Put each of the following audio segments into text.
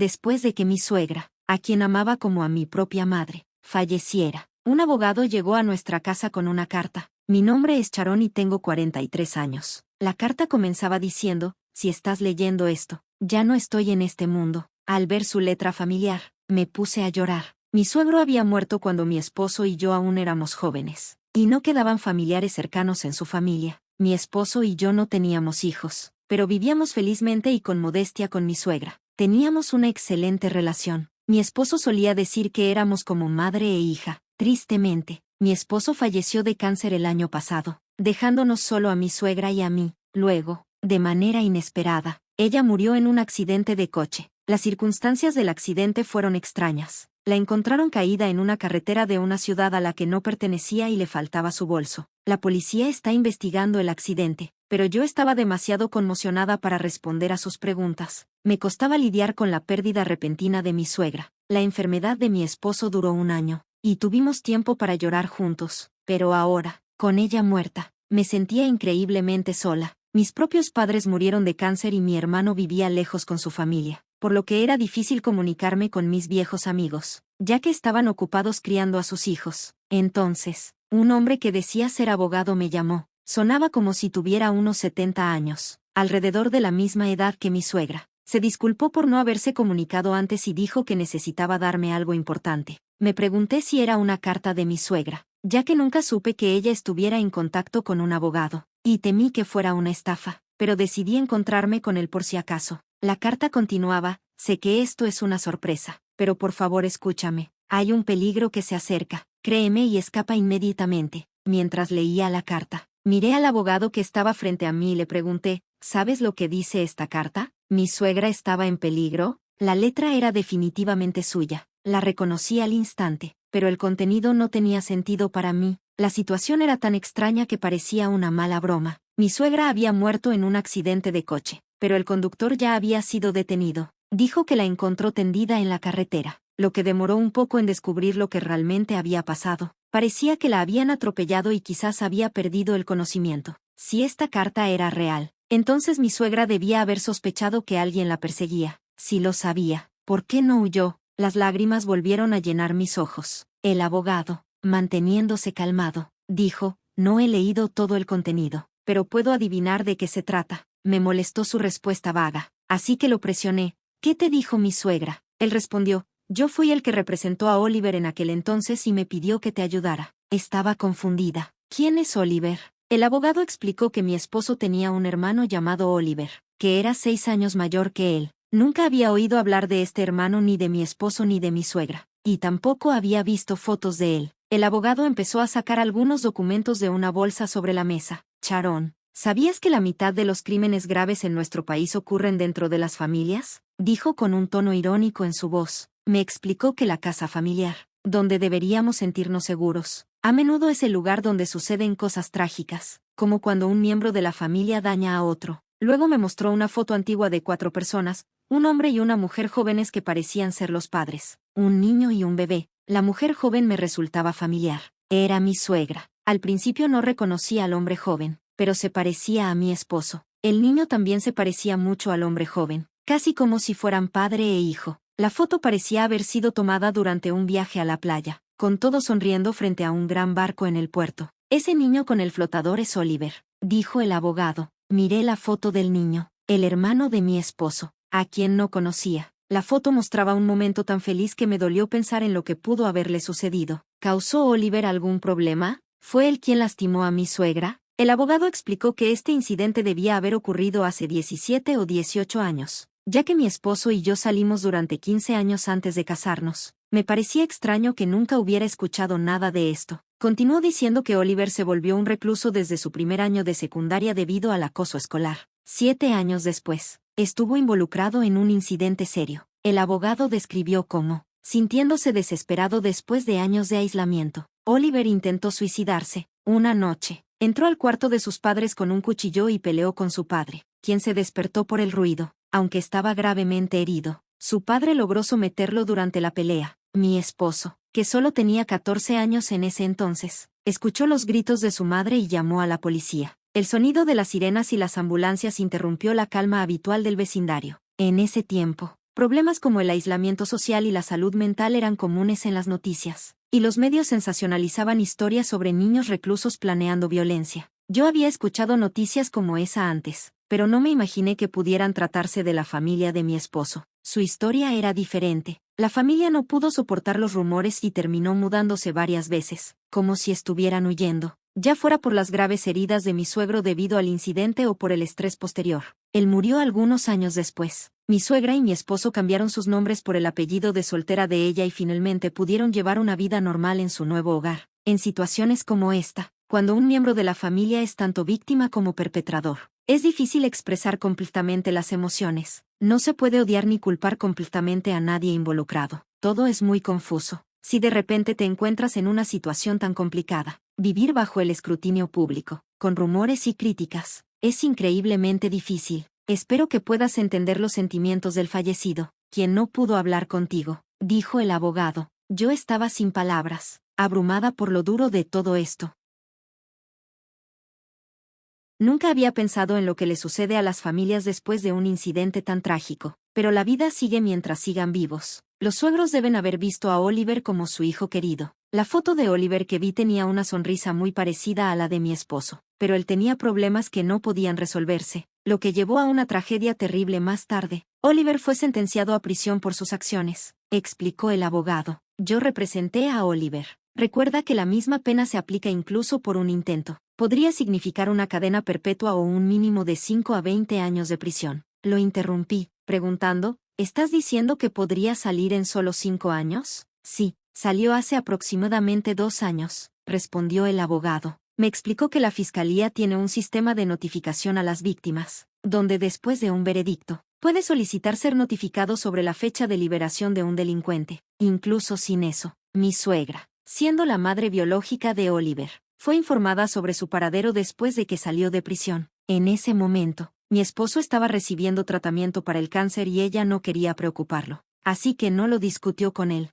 después de que mi suegra, a quien amaba como a mi propia madre, falleciera. Un abogado llegó a nuestra casa con una carta. Mi nombre es Sharon y tengo 43 años. La carta comenzaba diciendo, si estás leyendo esto, ya no estoy en este mundo. Al ver su letra familiar, me puse a llorar. Mi suegro había muerto cuando mi esposo y yo aún éramos jóvenes, y no quedaban familiares cercanos en su familia. Mi esposo y yo no teníamos hijos, pero vivíamos felizmente y con modestia con mi suegra. Teníamos una excelente relación. Mi esposo solía decir que éramos como madre e hija. Tristemente, mi esposo falleció de cáncer el año pasado, dejándonos solo a mi suegra y a mí. Luego, de manera inesperada, ella murió en un accidente de coche. Las circunstancias del accidente fueron extrañas. La encontraron caída en una carretera de una ciudad a la que no pertenecía y le faltaba su bolso. La policía está investigando el accidente, pero yo estaba demasiado conmocionada para responder a sus preguntas. Me costaba lidiar con la pérdida repentina de mi suegra. La enfermedad de mi esposo duró un año, y tuvimos tiempo para llorar juntos. Pero ahora, con ella muerta, me sentía increíblemente sola. Mis propios padres murieron de cáncer y mi hermano vivía lejos con su familia, por lo que era difícil comunicarme con mis viejos amigos, ya que estaban ocupados criando a sus hijos. Entonces, un hombre que decía ser abogado me llamó. Sonaba como si tuviera unos 70 años, alrededor de la misma edad que mi suegra. Se disculpó por no haberse comunicado antes y dijo que necesitaba darme algo importante. Me pregunté si era una carta de mi suegra, ya que nunca supe que ella estuviera en contacto con un abogado, y temí que fuera una estafa, pero decidí encontrarme con él por si acaso. La carta continuaba, sé que esto es una sorpresa, pero por favor escúchame, hay un peligro que se acerca, créeme y escapa inmediatamente. Mientras leía la carta, miré al abogado que estaba frente a mí y le pregunté, ¿sabes lo que dice esta carta? ¿Mi suegra estaba en peligro? La letra era definitivamente suya. La reconocí al instante, pero el contenido no tenía sentido para mí. La situación era tan extraña que parecía una mala broma. Mi suegra había muerto en un accidente de coche, pero el conductor ya había sido detenido. Dijo que la encontró tendida en la carretera, lo que demoró un poco en descubrir lo que realmente había pasado. Parecía que la habían atropellado y quizás había perdido el conocimiento. Si esta carta era real, entonces mi suegra debía haber sospechado que alguien la perseguía. Si lo sabía, ¿por qué no huyó? Las lágrimas volvieron a llenar mis ojos. El abogado, manteniéndose calmado, dijo, no he leído todo el contenido, pero puedo adivinar de qué se trata. Me molestó su respuesta vaga, así que lo presioné. ¿Qué te dijo mi suegra? Él respondió, yo fui el que representó a Oliver en aquel entonces y me pidió que te ayudara. Estaba confundida. ¿Quién es Oliver? El abogado explicó que mi esposo tenía un hermano llamado Oliver, que era 6 años mayor que él. Nunca había oído hablar de este hermano ni de mi esposo ni de mi suegra, y tampoco había visto fotos de él. El abogado empezó a sacar algunos documentos de una bolsa sobre la mesa. Sharon, ¿sabías que la mitad de los crímenes graves en nuestro país ocurren dentro de las familias? Dijo con un tono irónico en su voz. Me explicó que la casa familiar, donde deberíamos sentirnos seguros, a menudo es el lugar donde suceden cosas trágicas, como cuando un miembro de la familia daña a otro. Luego me mostró una foto antigua de 4 personas, un hombre y una mujer jóvenes que parecían ser los padres, un niño y un bebé. La mujer joven me resultaba familiar. Era mi suegra. Al principio no reconocí al hombre joven, pero se parecía a mi esposo. El niño también se parecía mucho al hombre joven, casi como si fueran padre e hijo. La foto parecía haber sido tomada durante un viaje a la playa, con todos sonriendo frente a un gran barco en el puerto. Ese niño con el flotador es Oliver, dijo el abogado. Miré la foto del niño, el hermano de mi esposo, a quien no conocía. La foto mostraba un momento tan feliz que me dolió pensar en lo que pudo haberle sucedido. ¿Causó Oliver algún problema? ¿Fue él quien lastimó a mi suegra? El abogado explicó que este incidente debía haber ocurrido hace 17 o 18 años, ya que mi esposo y yo salimos durante 15 años antes de casarnos. Me parecía extraño que nunca hubiera escuchado nada de esto. Continuó diciendo que Oliver se volvió un recluso desde su primer año de secundaria debido al acoso escolar. 7 años después, estuvo involucrado en un incidente serio. El abogado describió cómo, sintiéndose desesperado después de años de aislamiento, Oliver intentó suicidarse. Una noche, entró al cuarto de sus padres con un cuchillo y peleó con su padre, quien se despertó por el ruido. Aunque estaba gravemente herido, su padre logró someterlo durante la pelea. Mi esposo, que solo tenía 14 años en ese entonces, escuchó los gritos de su madre y llamó a la policía. El sonido de las sirenas y las ambulancias interrumpió la calma habitual del vecindario. En ese tiempo, Problemas como el aislamiento social y la salud mental eran comunes en las noticias, y los medios sensacionalizaban historias sobre niños reclusos planeando violencia. Yo había escuchado noticias como esa antes, pero no me imaginé que pudieran tratarse de la familia de mi esposo. Su historia era diferente. La familia no pudo soportar los rumores y terminó mudándose varias veces, como si estuvieran huyendo, ya fuera por las graves heridas de mi suegro debido al incidente o por el estrés posterior. Él murió algunos años después. Mi suegra y mi esposo cambiaron sus nombres por el apellido de soltera de ella y finalmente pudieron llevar una vida normal en su nuevo hogar. En situaciones como esta, cuando un miembro de la familia es tanto víctima como perpetrador, es difícil expresar completamente las emociones. No se puede odiar ni culpar completamente a nadie involucrado. Todo es muy confuso. Si de repente te encuentras en una situación tan complicada, vivir bajo el escrutinio público, con rumores y críticas, es increíblemente difícil. Espero que puedas entender los sentimientos del fallecido, quien no pudo hablar contigo, dijo el abogado. Yo estaba sin palabras, abrumada por lo duro de todo esto. Nunca había pensado en lo que le sucede a las familias después de un incidente tan trágico, pero la vida sigue mientras sigan vivos. Los suegros deben haber visto a Oliver como su hijo querido. La foto de Oliver que vi tenía una sonrisa muy parecida a la de mi esposo, pero él tenía problemas que no podían resolverse, lo que llevó a una tragedia terrible más tarde. Oliver fue sentenciado a prisión por sus acciones, explicó el abogado. Yo representé a Oliver. Recuerda que la misma pena se aplica incluso por un intento. Podría significar una cadena perpetua o un mínimo de 5 a 20 años de prisión. Lo interrumpí, preguntando, ¿estás diciendo que podría salir en solo 5 años? Sí, salió hace aproximadamente 2 años, respondió el abogado. Me explicó que la fiscalía tiene un sistema de notificación a las víctimas, donde después de un veredicto, puede solicitar ser notificado sobre la fecha de liberación de un delincuente. Incluso sin eso, mi suegra, siendo la madre biológica de Oliver, fue informada sobre su paradero después de que salió de prisión. En ese momento, mi esposo estaba recibiendo tratamiento para el cáncer y ella no quería preocuparlo, así que no lo discutió con él.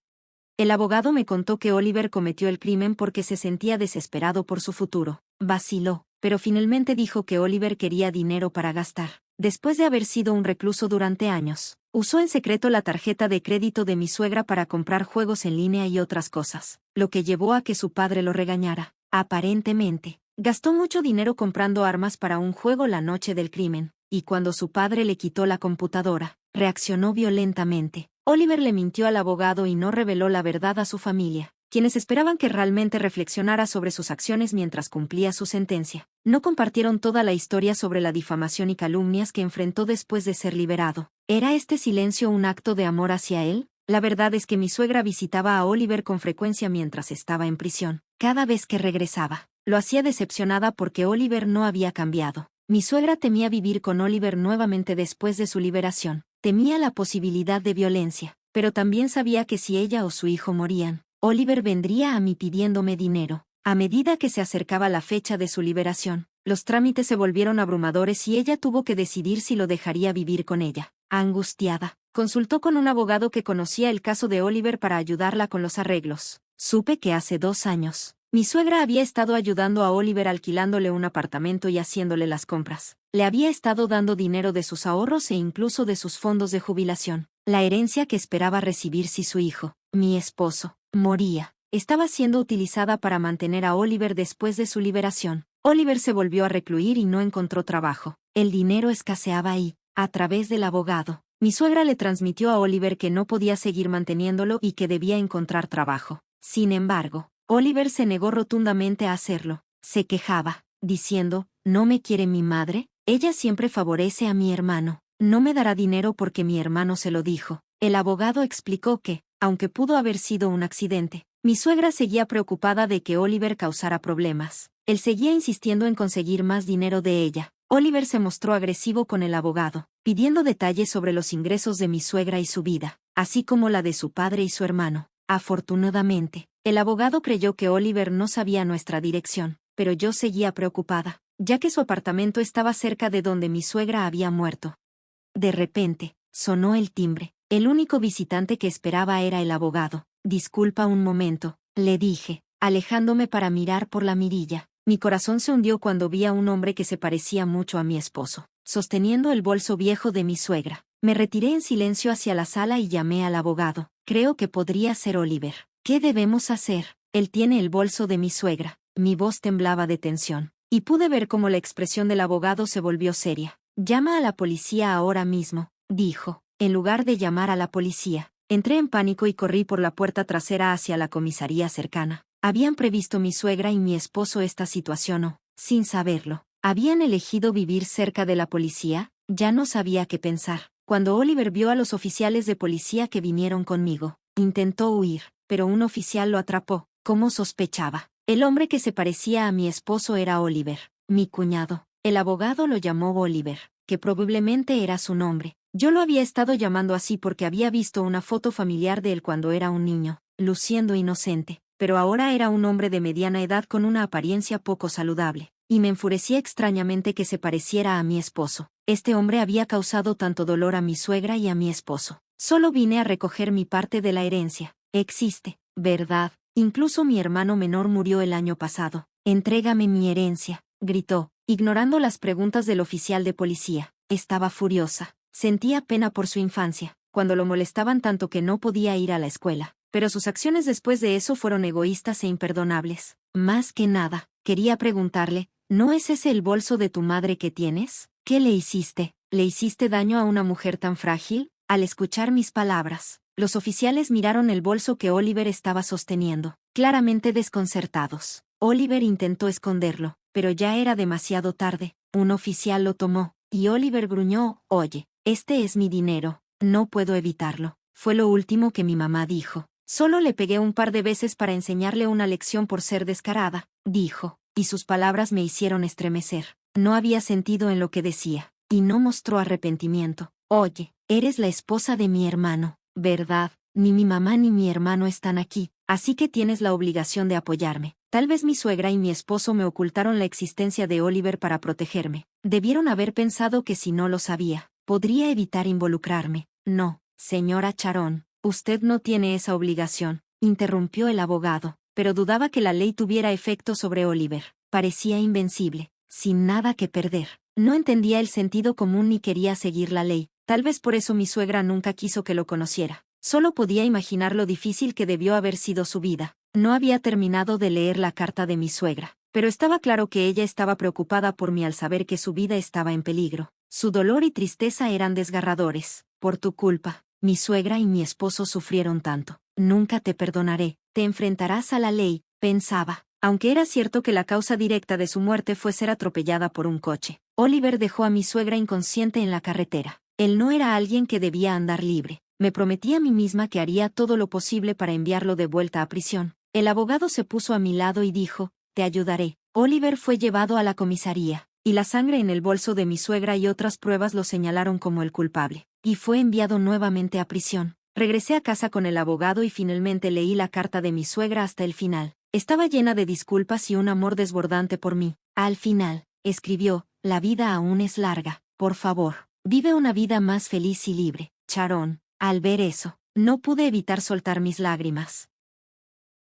El abogado me contó que Oliver cometió el crimen porque se sentía desesperado por su futuro. Vaciló, pero finalmente dijo que Oliver quería dinero para gastar. Después de haber sido un recluso durante años, usó en secreto la tarjeta de crédito de mi suegra para comprar juegos en línea y otras cosas, lo que llevó a que su padre lo regañara. Aparentemente, gastó mucho dinero comprando armas para un juego la noche del crimen, y cuando su padre le quitó la computadora, reaccionó violentamente. Oliver le mintió al abogado y no reveló la verdad a su familia, quienes esperaban que realmente reflexionara sobre sus acciones mientras cumplía su sentencia. No compartieron toda la historia sobre la difamación y calumnias que enfrentó después de ser liberado. ¿Era este silencio un acto de amor hacia él? La verdad es que mi suegra visitaba a Oliver con frecuencia mientras estaba en prisión. Cada vez que regresaba, lo hacía decepcionada porque Oliver no había cambiado. Mi suegra temía vivir con Oliver nuevamente después de su liberación. Temía la posibilidad de violencia, pero también sabía que si ella o su hijo morían, Oliver vendría a mí pidiéndome dinero. A medida que se acercaba la fecha de su liberación, los trámites se volvieron abrumadores y ella tuvo que decidir si lo dejaría vivir con ella. Angustiada, consultó con un abogado que conocía el caso de Oliver para ayudarla con los arreglos. Supe que hace 2 años, mi suegra había estado ayudando a Oliver alquilándole un apartamento y haciéndole las compras. Le había estado dando dinero de sus ahorros e incluso de sus fondos de jubilación, la herencia que esperaba recibir si su hijo, mi esposo, moría. Estaba siendo utilizada para mantener a Oliver después de su liberación. Oliver se volvió a recluir y no encontró trabajo. El dinero escaseaba y, a través del abogado, mi suegra le transmitió a Oliver que no podía seguir manteniéndolo y que debía encontrar trabajo. Sin embargo, Oliver se negó rotundamente a hacerlo. Se quejaba, diciendo, ¿no me quiere mi madre? Ella siempre favorece a mi hermano. No me dará dinero porque mi hermano se lo dijo. El abogado explicó que, aunque pudo haber sido un accidente, mi suegra seguía preocupada de que Oliver causara problemas. Él seguía insistiendo en conseguir más dinero de ella. Oliver se mostró agresivo con el abogado, pidiendo detalles sobre los ingresos de mi suegra y su vida, así como la de su padre y su hermano. Afortunadamente, el abogado creyó que Oliver no sabía nuestra dirección, pero yo seguía preocupada, ya que su apartamento estaba cerca de donde mi suegra había muerto. De repente, sonó el timbre. El único visitante que esperaba era el abogado. Disculpa un momento, le dije, alejándome para mirar por la mirilla. Mi corazón se hundió cuando vi a un hombre que se parecía mucho a mi esposo, sosteniendo el bolso viejo de mi suegra. Me retiré en silencio hacia la sala y llamé al abogado. Creo que podría ser Oliver. ¿Qué debemos hacer? Él tiene el bolso de mi suegra. Mi voz temblaba de tensión. Y pude ver cómo la expresión del abogado se volvió seria. Llama a la policía ahora mismo, dijo. En lugar de llamar a la policía, entré en pánico y corrí por la puerta trasera hacia la comisaría cercana. ¿Habían previsto mi suegra y mi esposo esta situación o, sin saberlo, habían elegido vivir cerca de la policía? Ya no sabía qué pensar. Cuando Oliver vio a los oficiales de policía que vinieron conmigo, intentó huir, pero un oficial lo atrapó, como sospechaba. El hombre que se parecía a mi esposo era Oliver, mi cuñado. El abogado lo llamó Oliver, que probablemente era su nombre. Yo lo había estado llamando así porque había visto una foto familiar de él cuando era un niño, luciendo inocente, pero ahora era un hombre de mediana edad con una apariencia poco saludable, y me enfurecía extrañamente que se pareciera a mi esposo. Este hombre había causado tanto dolor a mi suegra y a mi esposo. Solo vine a recoger mi parte de la herencia. Existe, ¿verdad? Incluso mi hermano menor murió el año pasado. Entrégame mi herencia, gritó, ignorando las preguntas del oficial de policía. Estaba furiosa. Sentía pena por su infancia, cuando lo molestaban tanto que no podía ir a la escuela. Pero sus acciones después de eso fueron egoístas e imperdonables. Más que nada, quería preguntarle, ¿no es ese el bolso de tu madre que tienes? ¿Qué le hiciste? ¿Le hiciste daño a una mujer tan frágil? Al escuchar mis palabras, los oficiales miraron el bolso que Oliver estaba sosteniendo, claramente desconcertados. Oliver intentó esconderlo, pero ya era demasiado tarde. Un oficial lo tomó, y Oliver gruñó, «Oye, este es mi dinero, no puedo evitarlo». Fue lo último que mi mamá dijo. Solo le pegué un par de veces para enseñarle una lección por ser descarada, dijo, y sus palabras me hicieron estremecer. No había sentido en lo que decía, y no mostró arrepentimiento. «Oye, eres la esposa de mi hermano, ¿verdad? Ni mi mamá ni mi hermano están aquí, así que tienes la obligación de apoyarme». Tal vez mi suegra y mi esposo me ocultaron la existencia de Oliver para protegerme. Debieron haber pensado que si no lo sabía, podría evitar involucrarme. «No, señora Sharon, usted no tiene esa obligación», interrumpió el abogado, pero dudaba que la ley tuviera efecto sobre Oliver. Parecía invencible, sin nada que perder. No entendía el sentido común ni quería seguir la ley. Tal vez por eso mi suegra nunca quiso que lo conociera. Solo podía imaginar lo difícil que debió haber sido su vida. No había terminado de leer la carta de mi suegra, pero estaba claro que ella estaba preocupada por mí al saber que su vida estaba en peligro. Su dolor y tristeza eran desgarradores. «Por tu culpa, mi suegra y mi esposo sufrieron tanto. Nunca te perdonaré. Te enfrentarás a la ley», pensaba. Aunque era cierto que la causa directa de su muerte fue ser atropellada por un coche. Oliver dejó a mi suegra inconsciente en la carretera. Él no era alguien que debía andar libre. Me prometí a mí misma que haría todo lo posible para enviarlo de vuelta a prisión. El abogado se puso a mi lado y dijo, «Te ayudaré». Oliver fue llevado a la comisaría, y la sangre en el bolso de mi suegra y otras pruebas lo señalaron como el culpable, y fue enviado nuevamente a prisión. Regresé a casa con el abogado y finalmente leí la carta de mi suegra hasta el final. Estaba llena de disculpas y un amor desbordante por mí. Al final, escribió, «La vida aún es larga. Por favor, vive una vida más feliz y libre, Sharon». Al ver eso, no pude evitar soltar mis lágrimas.